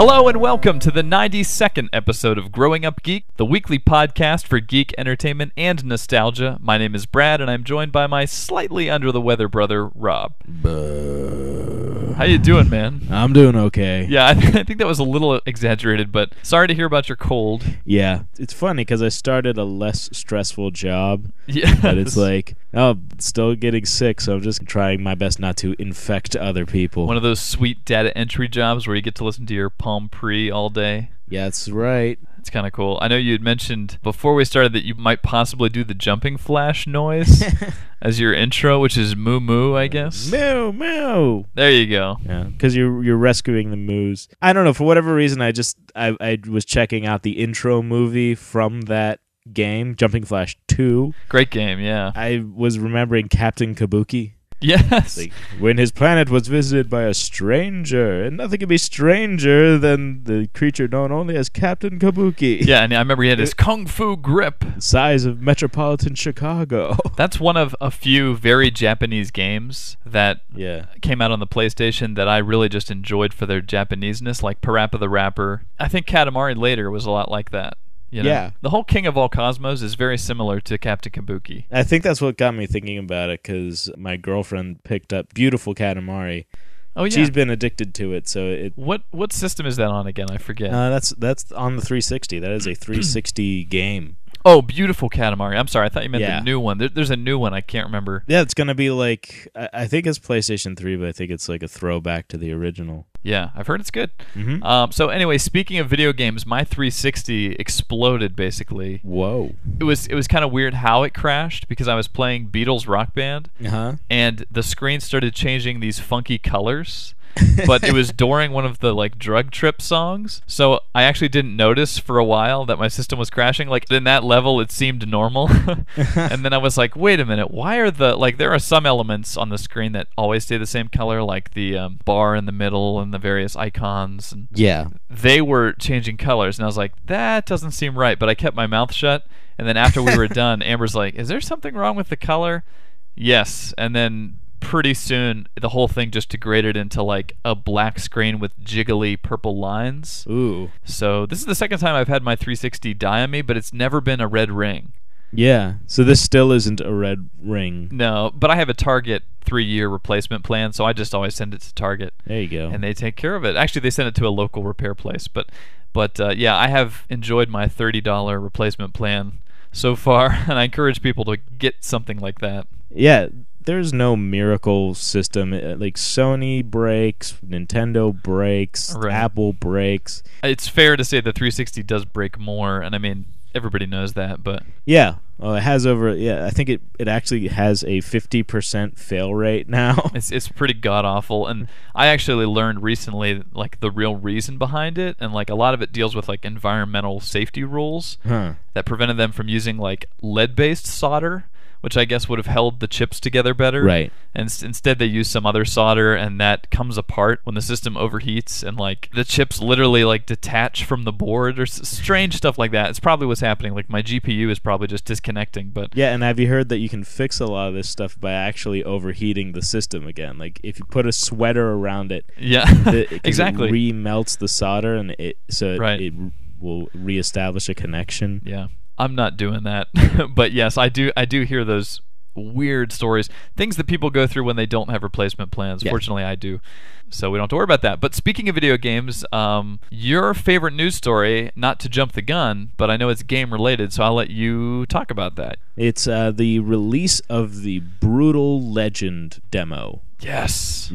Hello and welcome to the 92nd episode of Growing Up Geek, the weekly podcast for geek entertainment and nostalgia. My name is Brad, and I'm joined by my slightly under-the-weather brother, Rob. How you doing, man? I'm doing okay. Yeah, I think that was a little exaggerated, but sorry to hear about your cold. Yeah, it's funny because I started a less stressful job. Yeah, but it's like, oh, still getting sick, so I'm just trying my best not to infect other people. One of those sweet data entry jobs where you get to listen to your Palm Pre all day. Yeah, that's right. It's kind of cool. I know you had mentioned before we started that you might possibly do the jumping flash noise as your intro, which is moo moo, I guess. Moo moo. There you go. Yeah, because you're rescuing the moos. I don't know, for whatever reason, I was checking out the intro movie from that game, Jumping Flash 2. Great game, yeah. I was remembering Captain Kabuki. Yes. Like, when his planet was visited by a stranger, and nothing could be stranger than the creature known only as Captain Kabuki. Yeah, and I remember he had his kung fu grip. The size of metropolitan Chicago. That's one of a few very Japanese games that came out on the PlayStation that I really just enjoyed for their Japaneseness, like Parappa the Rapper. I think Katamari later was a lot like that. You know? Yeah. The whole King of All Cosmos is very similar to Captain Kabuki. I think that's what got me thinking about it, because my girlfriend picked up beautiful Katamari. Oh, yeah. She's been addicted to it, so it... What system is that on again? I forget. That's on the 360. That is a 360 game. Oh, beautiful Katamari. I'm sorry, I thought you meant the new one. There's a new one, I can't remember. Yeah, it's going to be like... I think it's PlayStation 3, but I think it's like a throwback to the original. Yeah, I've heard it's good. Mm-hmm. So anyway, speaking of video games, my 360 exploded, basically. Whoa. It was kind of weird how it crashed, because I was playing Beatles Rock Band, and the screen started changing these funky colors. But it was during one of the drug trip songs, so I actually didn't notice for a while that my system was crashing. Like, in that level it seemed normal. And then I was like, wait a minute, why are there are some elements on the screen that always stay the same color, like the bar in the middle and the various icons, and they were changing colors, and I was like, that doesn't seem right. But I kept my mouth shut, and then after we were done, Amber's like, is there something wrong with the color? Yes. And then pretty soon the whole thing just degraded into a black screen with jiggly purple lines. Ooh. So this is the second time I've had my 360 die on me, but it's never been a red ring. Yeah, so this still isn't a red ring. No, but I have a Target 3-year replacement plan, so I just always send it to Target. There you go. And they take care of it. Actually, they send it to a local repair place, but yeah, I have enjoyed my $30 replacement plan so far, and I encourage people to get something like that. Yeah. There's no miracle system. Like, Sony breaks, Nintendo breaks, Apple breaks. It's fair to say the 360 does break more, and I mean, everybody knows that, but... Yeah. Well, it has I think it actually has a 50% fail rate now. It's pretty god-awful, and I actually learned recently, the real reason behind it, and, a lot of it deals with, environmental safety rules that prevented them from using, lead-based solder, which I guess would have held the chips together better. Right. And instead they use some other solder, and that comes apart when the system overheats, and the chips literally detach from the board, or strange stuff like that. It's probably what's happening. My GPU is probably just disconnecting. But yeah, and have you heard that you can fix a lot of this stuff by actually overheating the system again? If you put a sweater around it, exactly, it re-melts the solder, and it will reestablish a connection. Yeah. I'm not doing that. But yes, I do hear those weird stories, things that people go through when they don't have replacement plans. Yeah. Fortunately, I do, so we don't have to worry about that. But speaking of video games, your favorite news story, not to jump the gun, but I know it's game related, so I'll let you talk about that. It's the release of the Brutal Legend demo. Yes.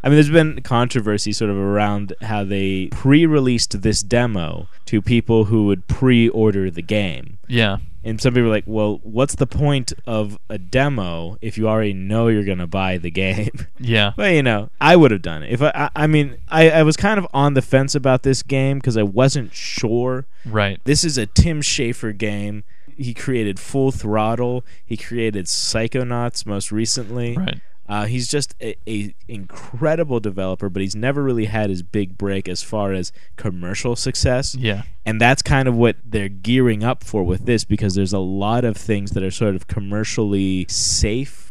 I mean, there's been controversy sort of around how they pre-released this demo to people who would pre-order the game. Yeah. And some people are like, well, what's the point of a demo if you already know you're going to buy the game? Yeah. But, I would have done it. If I was kind of on the fence about this game because I wasn't sure. Right. This is a Tim Schafer game. He created Full Throttle. He created Psychonauts most recently. Right. He's just a incredible developer, but he's never really had his big break as far as commercial success. Yeah. And that's kind of what they're gearing up for with this, because there's a lot of things that are sort of commercially safe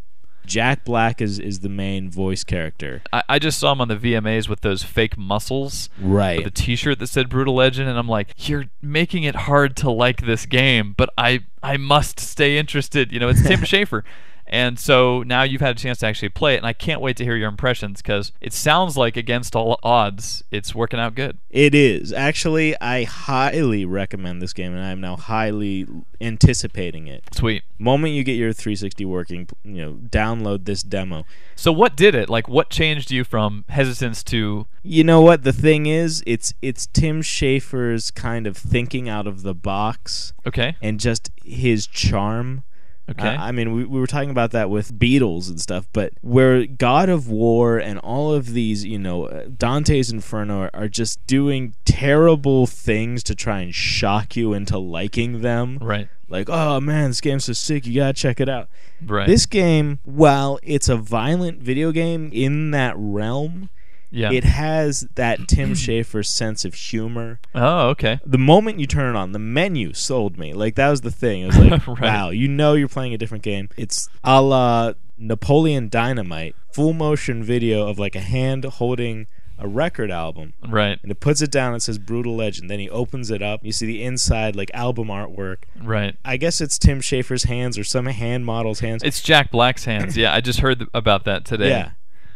Jack Black is the main voice character. I just saw him on the VMAs with those fake muscles. Right. With a t-shirt that said Brutal Legend, and I'm like, you're making it hard to like this game, but I must stay interested. It's Tim Schafer. And so now you've had a chance to actually play it, and I can't wait to hear your impressions because it sounds like, against all odds, it's working out good. It is. Actually, I highly recommend this game, and I'm now highly anticipating it. Sweet. Moment you get your 360 working, download this demo. So what did it? Like, what changed you from hesitance to... You know what? The thing is, it's Tim Schafer's kind of thinking out of the box. Okay. And just his charm. Okay. I mean, we were talking about that with Beatles and stuff, but where God of War and all of these, Dante's Inferno are just doing terrible things to try and shock you into liking them. Right. Like, oh man, this game's so sick, you gotta check it out. Right. This game, while it's a violent video game in that realm, it has that Tim Schafer sense of humor. Oh, okay. The moment you turn it on, the menu sold me. Like, that was the thing. It was like, right. Wow, you're playing a different game. It's a la Napoleon Dynamite, full motion video of like a hand holding a record album. Right. And it puts it down, it says Brutal Legend. Then he opens it up. You see the inside, like, album artwork. Right. I guess it's Tim Schafer's hands or some hand model's hands. It's Jack Black's hands. Yeah, I just heard about that today. Yeah.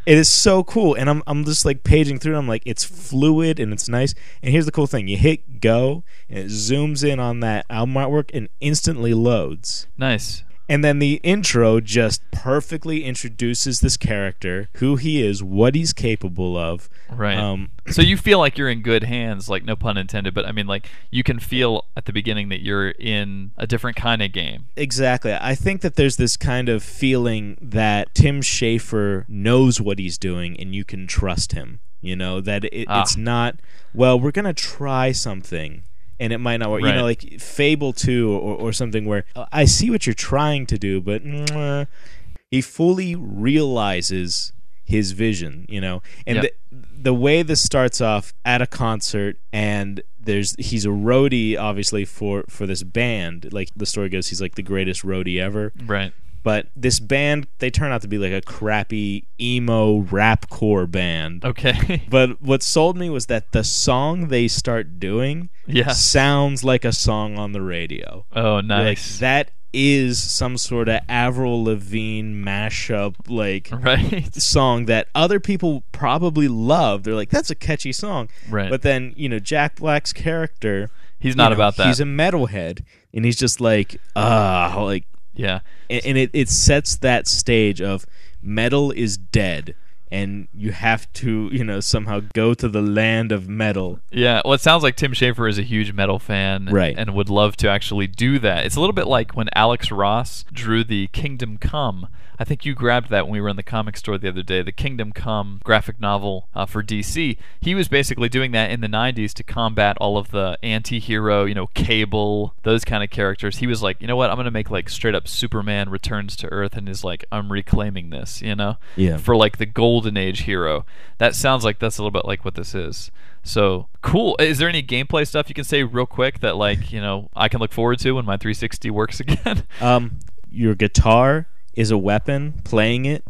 It is so cool, and I'm just like paging through. I'm like, it's fluid and it's nice. And here's the cool thing: you hit go, and it zooms in on that album artwork and instantly loads. Nice. And then the intro just perfectly introduces this character, who he is, what he's capable of. Right. So you feel like you're in good hands, like, no pun intended, but I mean, like, you can feel at the beginning that you're in a different kind of game. Exactly. I think that there's this kind of feeling that Tim Schafer knows what he's doing and you can trust him. That it's not, well, we're going to try something. And it might not work. Right. Like Fable 2 or something where I see what you're trying to do, but he fully realizes his vision, And the way this starts off at a concert, and he's a roadie, obviously, for this band. Like the story goes, he's like the greatest roadie ever. Right. But this band, they turn out to be like a crappy emo rapcore band. Okay. But what sold me was that the song they start doing sounds like a song on the radio. Oh, nice. Like, that is some sort of Avril Lavigne mashup, like, song that other people probably love. They're like, that's a catchy song. Right. But then, Jack Black's character... He's not about that. He's a metalhead, and he's just like, like... Yeah. And it sets that stage of metal is dead, and you have to, somehow go to the land of metal. Yeah, well, it sounds like Tim Schafer is a huge metal fan, right, and would love to actually do that. It's a little bit like when Alex Ross drew the Kingdom Come. I think you grabbed that when we were in the comic store the other day, the Kingdom Come graphic novel for DC. He was basically doing that in the 90s to combat all of the anti-hero, Cable, those kind of characters. He was like, you know what, I'm going to make like straight up Superman returns to Earth and is like, I'm reclaiming this, Yeah. for like the Golden Age hero. That sounds like that's a little bit like what this is. So, cool. Is there any gameplay stuff you can say real quick that, like, I can look forward to when my 360 works again? Your guitar is a weapon, playing it,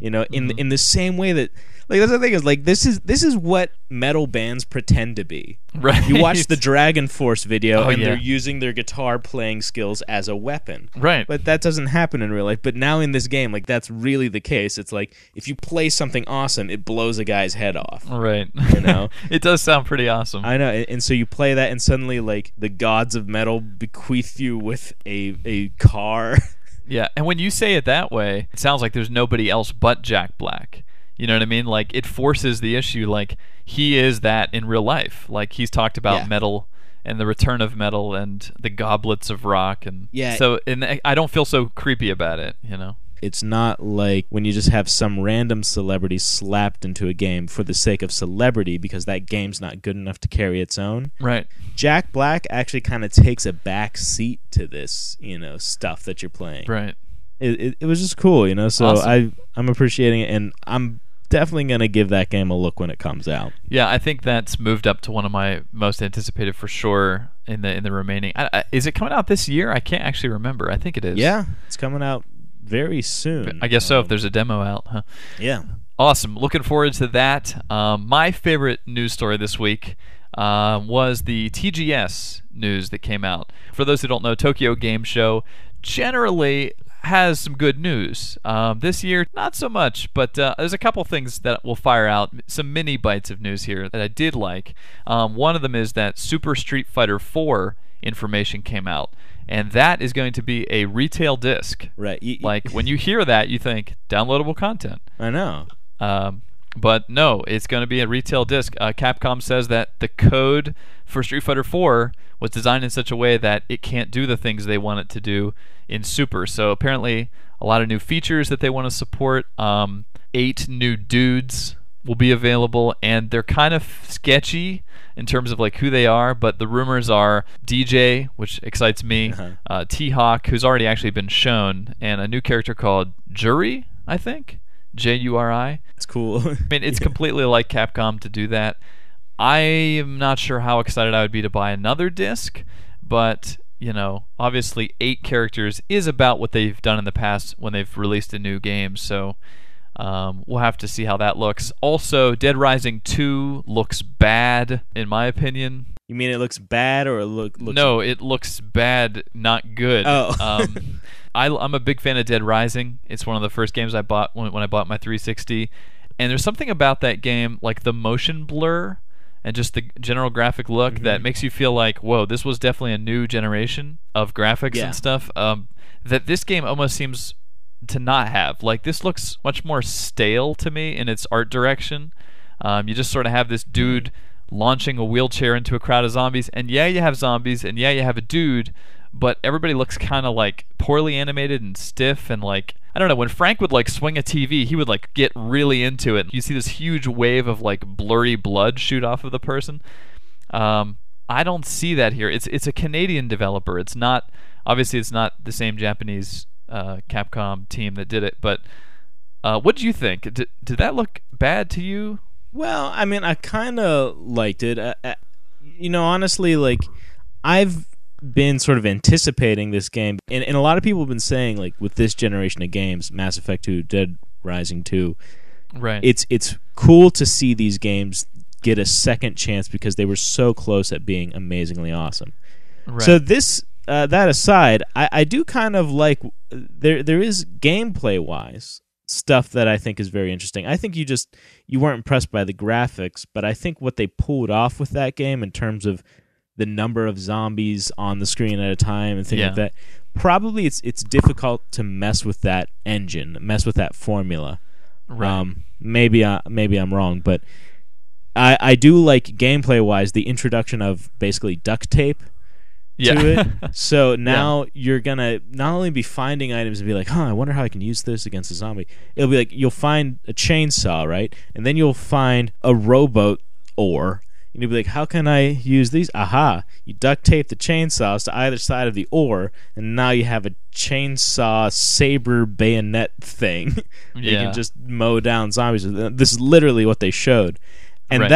in the same way that, like, that's the thing, is like, this is what metal bands pretend to be. Right. You watch the Dragon Force video, they're using their guitar playing skills as a weapon. Right. But that doesn't happen in real life. But now in this game, like, that's really the case. It's like, if you play something awesome, it blows a guy's head off. Right. It does sound pretty awesome. I know. And so you play that, and suddenly, like, the gods of metal bequeath you with a car. Yeah, and when you say it that way, it sounds like there's nobody else but Jack Black. You know what I mean? Like, it forces the issue, like, he is that in real life. Like, he's talked about metal and the return of metal and the goblets of rock. And so I don't feel so creepy about it, It's not like when you just have some random celebrity slapped into a game for the sake of celebrity because that game's not good enough to carry its own. Right. Jack Black actually kind of takes a back seat to this, stuff that you're playing. Right. It was just cool, So awesome. I'm appreciating it, and I'm definitely going to give that game a look when it comes out. Yeah, I think that's moved up to one of my most anticipated for sure in the remaining. Is it coming out this year? I can't actually remember. I think it is. Yeah, it's coming out very soon. I guess so, if there's a demo out, huh? Yeah. Awesome. Looking forward to that. My favorite news story this week was the TGS news that came out. For those who don't know, Tokyo Game Show generally has some good news. This year, not so much, but there's a couple things that will fire out, some mini bites of news here that I did like. One of them is that Super Street Fighter 4 information came out, and that is going to be a retail disc. Right. Like, when you hear that, you think downloadable content. I know. But no, it's going to be a retail disc. Capcom says that the code for Street Fighter 4 was designed in such a way that it can't do the things they want it to do in Super. So apparently a lot of new features that they want to support. 8 new dudes will be available, and they're kind of sketchy in terms of like who they are, but the rumors are DJ, which excites me, T-Hawk, who's already actually been shown, and a new character called Juri, I think. Juri. It's cool. I mean, it's completely like Capcom to do that. I am not sure how excited I would be to buy another disc, but, you know, obviously 8 characters is about what they've done in the past when they've released a new game, so we'll have to see how that looks. Also, Dead Rising 2 looks bad, in my opinion. You mean it looks bad, or it looks... No, it looks bad, not good. Oh. I'm a big fan of Dead Rising. It's one of the first games I bought when I bought my 360. And there's something about that game, like the motion blur and just the general graphic look, that makes you feel like, whoa, this was definitely a new generation of graphics and stuff that this game almost seems to not have. Like, this looks much more stale to me in its art direction. You just sort of have this dude launching a wheelchair into a crowd of zombies, and yeah, you have zombies, and yeah, you have a dude, but everybody looks kind of like poorly animated and stiff, and like, I don't know, when Frank would like swing a TV, he would like get really into it. You see this huge wave of like blurry blood shoot off of the person. I don't see that here. It's a Canadian developer. It's not, obviously it's not the same Japanese Capcom team that did it, but what do you think? Did that look bad to you? Well, I mean, I kind of liked it. You know, honestly, like, I've been sort of anticipating this game, and a lot of people have been saying, like, with this generation of games, Mass Effect 2, Dead Rising 2, right? It's cool to see these games get a second chance because they were so close at being amazingly awesome. Right. So this, that aside, I do kind of like, there is gameplay-wise stuff that I think is very interesting. I think you weren't impressed by the graphics, but I think what they pulled off with that game in terms of the number of zombies on the screen at a time and things like that, probably it's difficult to mess with that engine, mess with that formula. Right. Maybe I'm wrong, but I do like gameplay-wise the introduction of basically duct tape to it. So now you're gonna not only be finding items and be like, I wonder how I can use this against a zombie. It'll be like you'll find a chainsaw, right? And then you'll find a rowboat oar. And you'll be like, how can I use these? Aha! You duct tape the chainsaws to either side of the oar, and now you have a chainsaw saber bayonet thing. You can just mow down zombies. This is literally what they showed. And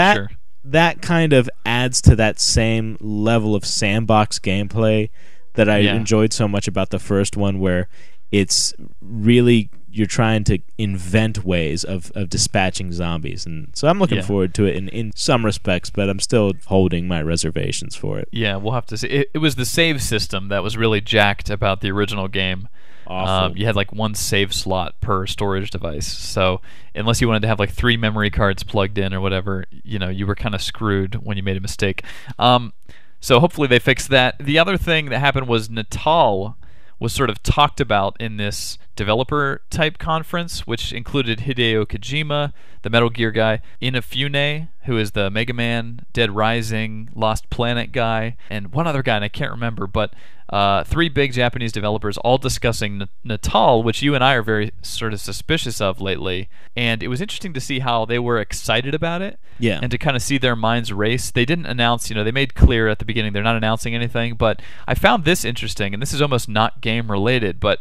that kind of adds to that same level of sandbox gameplay that I enjoyed so much about the first one, where it's really, you're trying to invent ways of dispatching zombies. And so I'm looking forward to it in some respects, but I'm still holding my reservations for it. Yeah, we'll have to see. It was the save system that was really jacked about the original game. You had like one save slot per storage device, so unless you wanted to have like 3 memory cards plugged in or whatever, you were kind of screwed when you made a mistake. So hopefully they fixed that. The other thing that happened was Natal was sort of talked about in this developer type conference, which included Hideo Kojima, the Metal Gear guy, Inafune, who is the Mega Man, Dead Rising, Lost Planet guy, and one other guy, and I can't remember, but 3 big Japanese developers all discussing Natal, which you and I are very sort of suspicious of lately. And it was interesting to see how they were excited about it, and to kind of see their minds race. They didn't announce, they made clear at the beginning they're not announcing anything, but I found this interesting, and this is almost not game related, but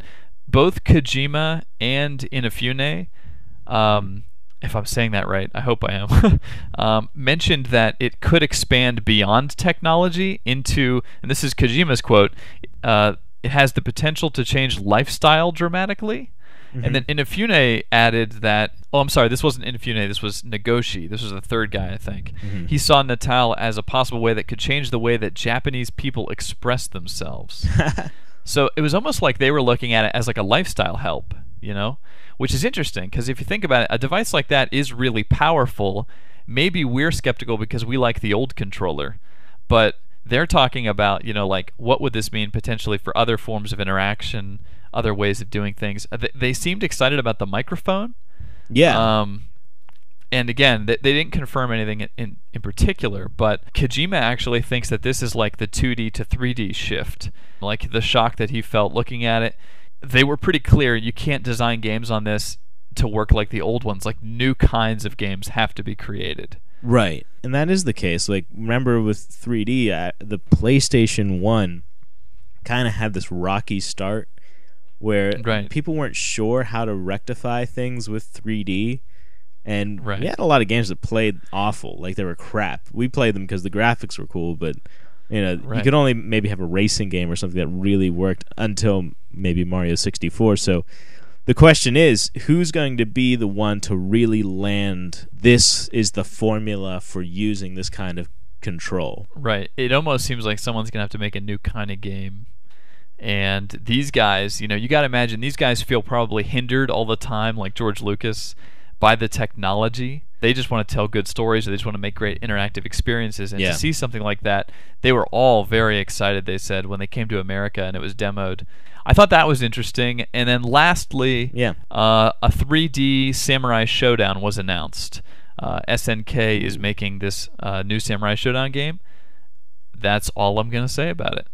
both Kojima and Inafune, if I'm saying that right, I hope I am, mentioned that it could expand beyond technology into, and this is Kojima's quote, it has the potential to change lifestyle dramatically. And then Inafune added that, oh, I'm sorry, this wasn't Inafune, this was Nagoshi. This was the third guy, I think. He saw Natal as a possible way that could change the way that Japanese people express themselves. So it was almost like they were looking at it as like a lifestyle help, you know? Which is interesting, because if you think about it, a device like that is really powerful. Maybe we're skeptical because we like the old controller, but they're talking about, you know, like, what would this mean potentially for other forms of interaction, other ways of doing things. They seemed excited about the microphone. Yeah. And again, they didn't confirm anything in particular, but Kojima actually thinks that this is like the 2D to 3D shift, like the shock that he felt looking at it. They were pretty clear, you can't design games on this to work like the old ones. Like, new kinds of games have to be created. Right. And that is the case. Like, remember with 3D, the PlayStation 1 kind of had this rocky start where people weren't sure how to rectify things with 3D. And we had a lot of games that played awful. Like, they were crap. We played them because the graphics were cool, but you know, you could only maybe have a racing game or something that really worked until maybe Mario 64. So the question is, who's going to be the one to really land, this is the formula for using this kind of control? Right. It almost seems like someone's going to have to make a new kind of game. And these guys, you know, you got to imagine these guys feel probably hindered all the time, like George Lucas, by the technology. They just want to tell good stories, or they just want to make great interactive experiences. And to see something like that, they were all very excited, they said, when they came to America and it was demoed. I thought that was interesting. And then lastly, a 3D Samurai Showdown was announced. SNK is making this new Samurai Showdown game. That's all I'm going to say about it.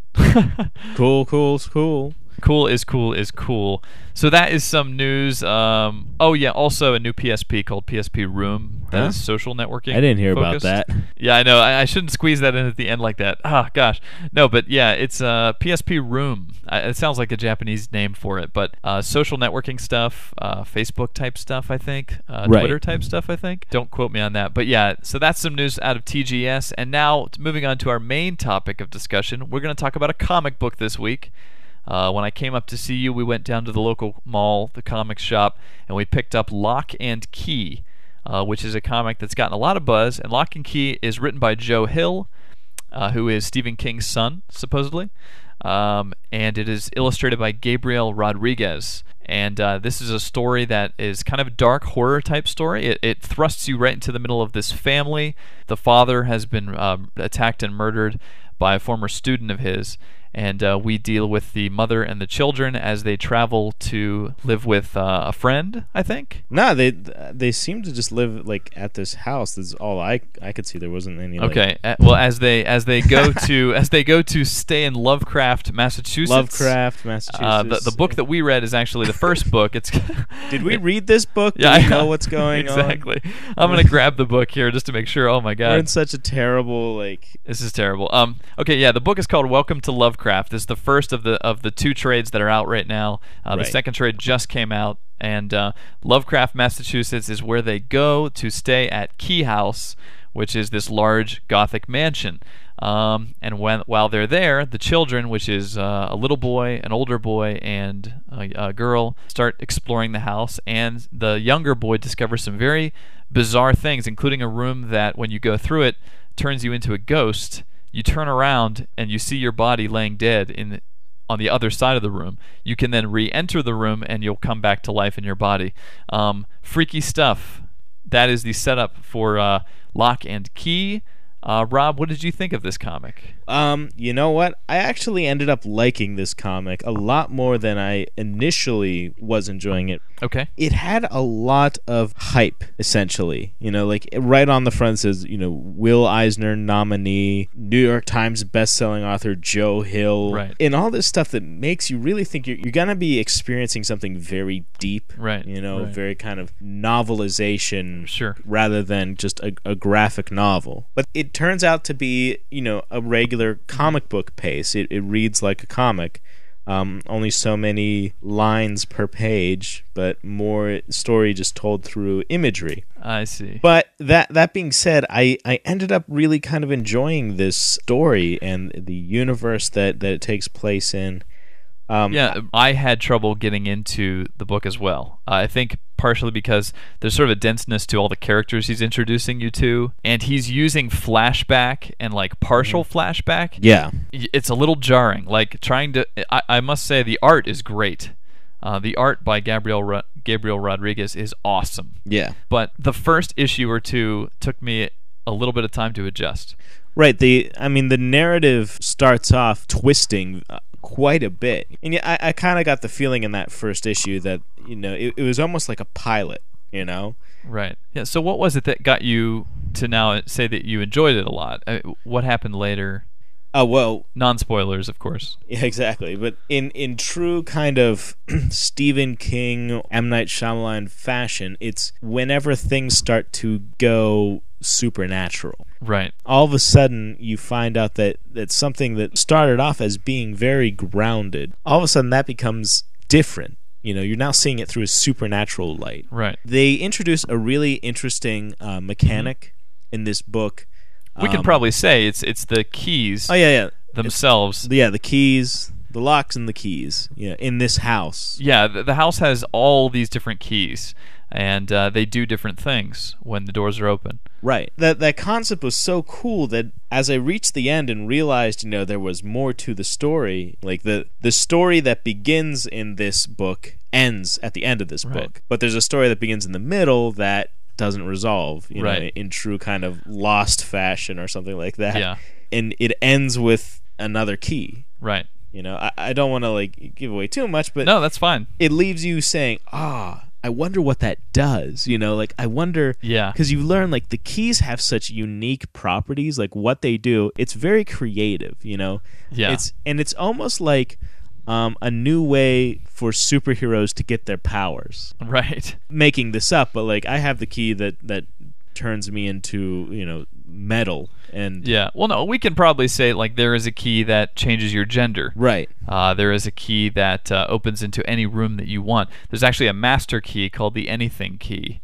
Cool. Cool is cool. So that is some news. Also a new PSP called PSP Room. That is social networking. I didn't hear focused. about that. Yeah, I know. I shouldn't squeeze that in at the end like that. Ah, gosh. No, but yeah, it's PSP Room. It sounds like a Japanese name for it, but social networking stuff, Facebook type stuff, I think. Twitter type stuff, I think. Don't quote me on that. But yeah, so that's some news out of TGS. And now, moving on to our main topic of discussion, we're going to talk about a comic book this week. When I came up to see you, we went down to the local mall, the comic shop, and we picked up Locke and Key, which is a comic that's gotten a lot of buzz. And Locke and Key is written by Joe Hill, who is Stephen King's son, supposedly. And it is illustrated by Gabriel Rodriguez. And this is a story that is kind of a dark horror type story. It thrusts you right into the middle of this family. The father has been attacked and murdered by a former student of his. And we deal with the mother and the children as they travel to live with a friend, I think. No, they seem to just live like at this house. That's all I could see. There wasn't any. Okay, well, as they go to stay in Lovecraft, Massachusetts. The book that we read is actually the first book. It's. Did we read this book? Yeah, Do we know what's going on? Exactly. I'm gonna grab the book here just to make sure. Oh my God, we're in such a terrible This is terrible. Okay, yeah, the book is called Welcome to Lovecraft. This is the first of the two trades that are out right now. The second trade just came out, and Lovecraft, Massachusetts is where they go to stay at Key House, which is this large Gothic mansion. And while they're there, the children, which is a little boy, an older boy, and a girl, start exploring the house, and the younger boy discovers some very bizarre things, including a room that, when you go through it, turns you into a ghost. You turn around and you see your body laying dead on the other side of the room. You can then re-enter the room and you'll come back to life in your body. Freaky stuff. That is the setup for Locke and Key. Rob, what did you think of this comic? You know what? I actually ended up liking this comic a lot more than I initially was enjoying it. Okay. It had a lot of hype, essentially. You know, like right on the front says, you know, Will Eisner nominee, New York Times bestselling author Joe Hill. Right. And all this stuff that makes you really think you're going to be experiencing something very deep. Right. You know, very kind of novelization. Sure. Rather than just a graphic novel. But it turns out to be, you know, a regular comic book pace. It reads like a comic. Only so many lines per page, but more story just told through imagery. I see. But that being said, I ended up really kind of enjoying this story and the universe that it takes place in. Yeah, I had trouble getting into the book as well. I think partially because there's sort of a denseness to all the characters he's introducing you to, and he's using flashback and like partial flashback. Yeah. It's a little jarring. Like trying to, I must say, the art is great. The art by Gabriel Rodriguez is awesome. Yeah. But the first issue or two took me a little bit of time to adjust. Right. The narrative starts off twisting quite a bit, and I kind of got the feeling in that first issue that it was almost like a pilot. Right. Yeah. So what was it that got you to now say that you enjoyed it a lot? What happened later? Well, non-spoilers, of course. Yeah, exactly. But in true kind of Stephen King, M. Night Shyamalan fashion, it's whenever things start to go supernatural. Right. All of a sudden, you find out that something that started off as being very grounded, all of a sudden that becomes different. You're now seeing it through a supernatural light. Right. They introduce a really interesting mechanic in this book. We can probably say it's the keys. Oh yeah. Themselves. The keys, the locks, and the keys. Yeah, in this house. Yeah, the house has all these different keys, and they do different things when the doors are open. Right. That concept was so cool that as I reached the end and realized, there was more to the story. Like the story that begins in this book ends at the end of this book, but there's a story that begins in the middle that doesn't resolve, in true kind of Lost fashion or something like that. Yeah. And it ends with another key. Right. I don't want to give away too much, but no, that's fine. It leaves you saying, I wonder what that does. I wonder. Yeah. Because you learn the keys have such unique properties, what they do. It's very creative. Yeah. It's almost like a new way for superheroes to get their powers. Right. Making this up, but I have the key that turns me into metal. And yeah. Well, no, we can probably say there is a key that changes your gender. Right. There is a key that opens into any room that you want. There's actually a master key called the anything key.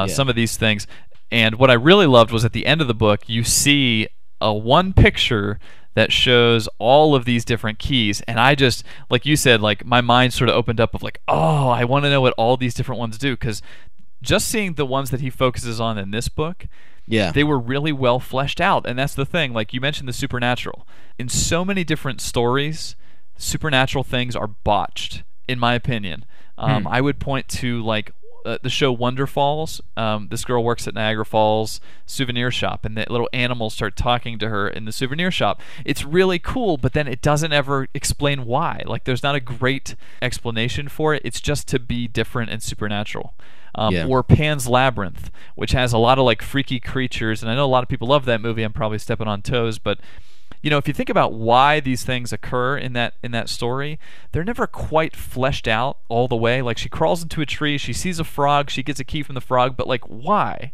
Some of these things. And what I really loved was at the end of the book, you see one picture that shows all of these different keys, and I just, like you said, my mind sort of opened up of I want to know what all these different ones do, because just seeing the ones that he focuses on in this book, they were really well fleshed out. And that's the thing, you mentioned the supernatural. In so many different stories, supernatural things are botched, in my opinion. I would point to the show Wonder Falls. This girl works at Niagara Falls souvenir shop, and the little animals start talking to her in the souvenir shop. It's really cool, but then it doesn't ever explain why. There's not a great explanation for it. It's just to be different and supernatural. Or Pan's Labyrinth, which has a lot of freaky creatures, and I know a lot of people love that movie. I'm probably stepping on toes, but if you think about why these things occur in that story, they're never quite fleshed out all the way. She crawls into a tree, she sees a frog, she gets a key from the frog, but why?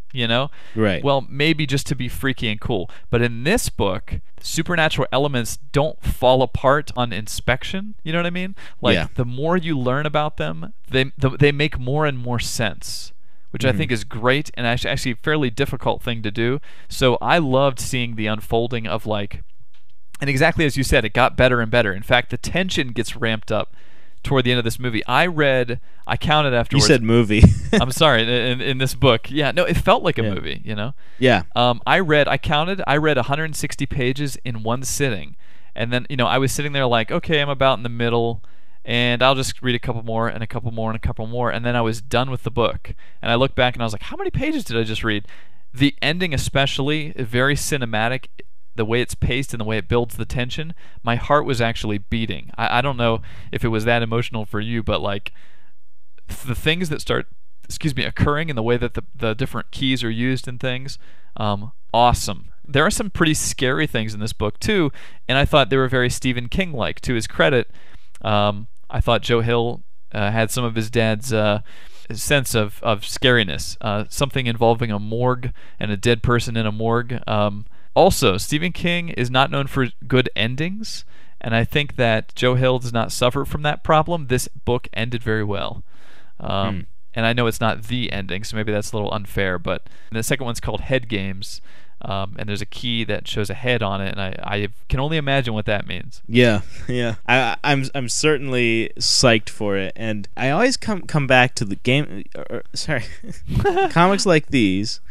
Right. Well, maybe just to be freaky and cool. But in this book, supernatural elements don't fall apart on inspection. You know what I mean? The more you learn about them, they make more and more sense, which I think is great and actually a fairly difficult thing to do. So I loved seeing the unfolding of and exactly as you said, it got better and better. In fact, the tension gets ramped up toward the end of this movie. I counted afterwards. You said movie. I'm sorry, in this book. Yeah, no, it felt like a movie, Yeah. I read 160 pages in one sitting. And then, I was sitting there okay, I'm about in the middle, and I'll just read a couple more and a couple more and a couple more, and then I was done with the book. And I looked back and I was how many pages did I just read? The ending especially, very cinematic. The way it's paced and the way it builds the tension, my heart was actually beating. I don't know if it was that emotional for you, but the things that start occurring in the way that the different keys are used and things, awesome. There are some pretty scary things in this book too, and I thought they were very Stephen King-like. To his credit, I thought Joe Hill had some of his dad's sense of scariness, something involving a morgue and a dead person in a morgue. Also, Stephen King is not known for good endings, and I think that Joe Hill does not suffer from that problem. This book ended very well. And I know it's not the ending, so maybe that's a little unfair, but the second one's called Head Games. and there's a key that shows a head on it, and I can only imagine what that means. Yeah. I'm certainly psyched for it, and I always come back to the game. Comics like these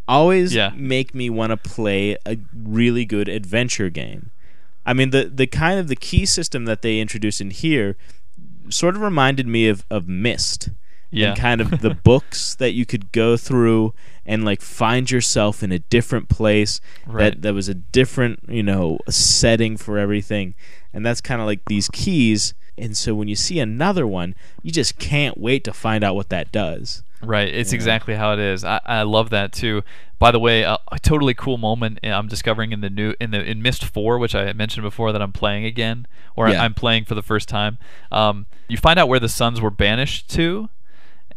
always make me want to play a really good adventure game. I mean, the kind of the key system that they introduced in here sort of reminded me of Myst. Yeah. And kind of the books that you could go through and like find yourself in a different place, right. that was a different, setting for everything. And that's kind of like these keys. And so when you see another one, you just can't wait to find out what that does. Right, it's exactly how it is. I love that too. By the way, a totally cool moment I'm discovering in Myst 4, which I mentioned before that I'm playing again, or I'm playing for the first time. You find out where the sons were banished to,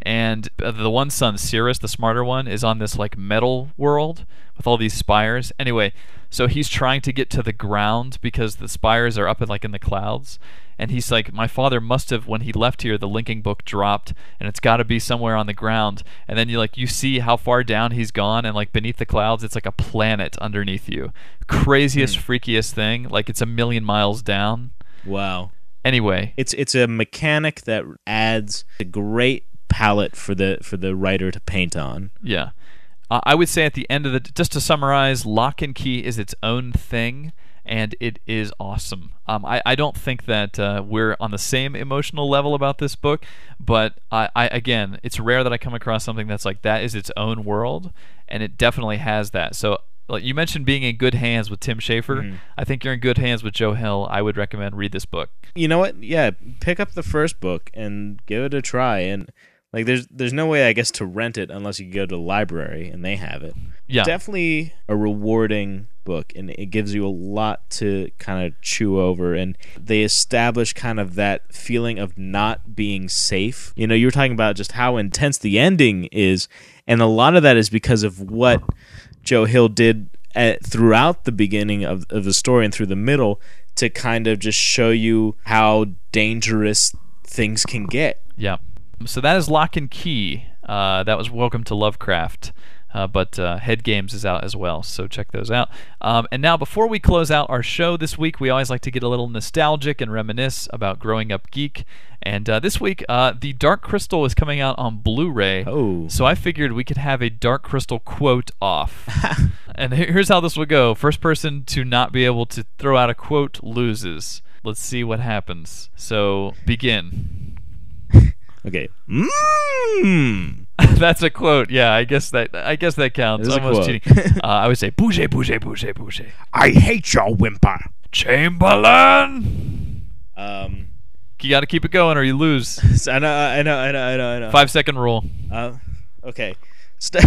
and the one son, Cirrus, the smarter one, is on this like metal world with all these spires. Anyway, so he's trying to get to the ground because the spires are up in the clouds. And he's like, my father must have, when he left here, the linking book dropped, and it's got to be somewhere on the ground. And then you see how far down he's gone, and like beneath the clouds, it's like a planet underneath you. Craziest, freakiest thing. Like it's 1,000,000 miles down. Wow. Anyway, it's a mechanic that adds a great palette for the writer to paint on. Yeah. I would say at the end of just to summarize, Lock and Key is its own thing, and it is awesome. I don't think that we're on the same emotional level about this book, but again, it's rare that I come across something that's like that is its own world, and it definitely has that. So like you mentioned being in good hands with Tim Schafer. I think you're in good hands with Joe Hill. I would recommend read this book. You know what? Yeah, pick up the first book and give it a try. And like there's no way, I guess, to rent it unless you go to the library and they have it. Yeah. Definitely a rewarding book, and it gives you a lot to kind of chew over, and they establish kind of that feeling of not being safe. You were talking about just how intense the ending is, and a lot of that is because of what Joe Hill did throughout the beginning of the story and through the middle to kind of just show you how dangerous things can get. Yeah. So that is Lock and Key. That was Welcome to Lovecraft. But Head Games is out as well, so check those out. And now, before we close out our show this week, we always like to get a little nostalgic and reminisce about growing up geek. And this week, the Dark Crystal is coming out on Blu-ray. Oh. So I figured we could have a Dark Crystal quote off. And here's how this will go. First person to not be able to throw out a quote loses. Let's see what happens. So, begin. Okay. That's a quote. Yeah, I guess that counts. It's almost cheating. I would say bouge, bouge, bouge, bouge. I hate your whimper, Chamberlain. You got to keep it going or you lose. I know. 5-second rule. Okay. Ça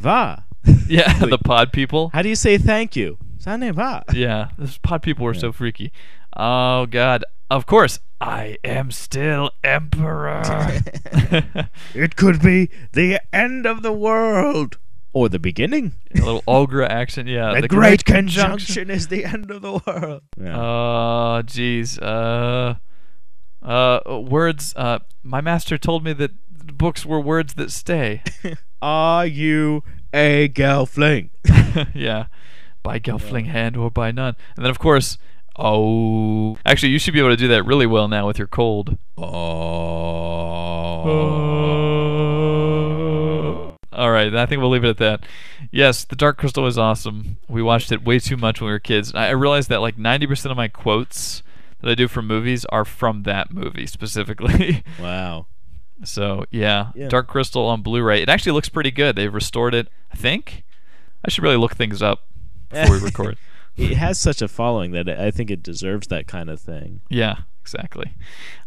va. Yeah, the pod people. How do you say thank you? Ça va. Yeah, those pod people were so freaky. Oh God. Of course. I am still emperor. It could be the end of the world. Or the beginning. A little Olgra accent, yeah. The great conjunction is the end of the world. Oh, jeez. Words. My master told me that books were words that stay. Are you a gelfling? Yeah. By gelfling hand or by none. And then, of course... Oh. Actually, you should be able to do that really well now with your cold. Oh. All right, I think we'll leave it at that. Yes, The Dark Crystal is awesome. We watched it way too much when we were kids. I realized that like 90% of my quotes that I do from movies are from that movie specifically. Wow. So, yeah, Dark Crystal on Blu-ray. It actually looks pretty good. They've restored it, I think. I should really look things up before we record. It has such a following that I think it deserves that kind of thing. Yeah, exactly.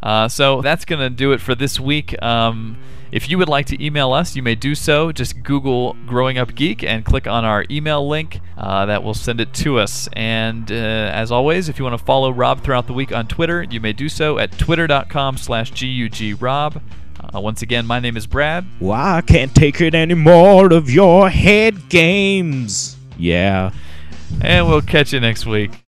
So that's going to do it for this week. If you would like to email us, you may do so. Just Google Growing Up Geek and click on our email link. That will send it to us. And as always, if you want to follow Rob throughout the week on Twitter, you may do so at twitter.com/GUGRob. Once again, my name is Brad. Well, I can't take it anymore of your head games. Yeah. And we'll catch you next week.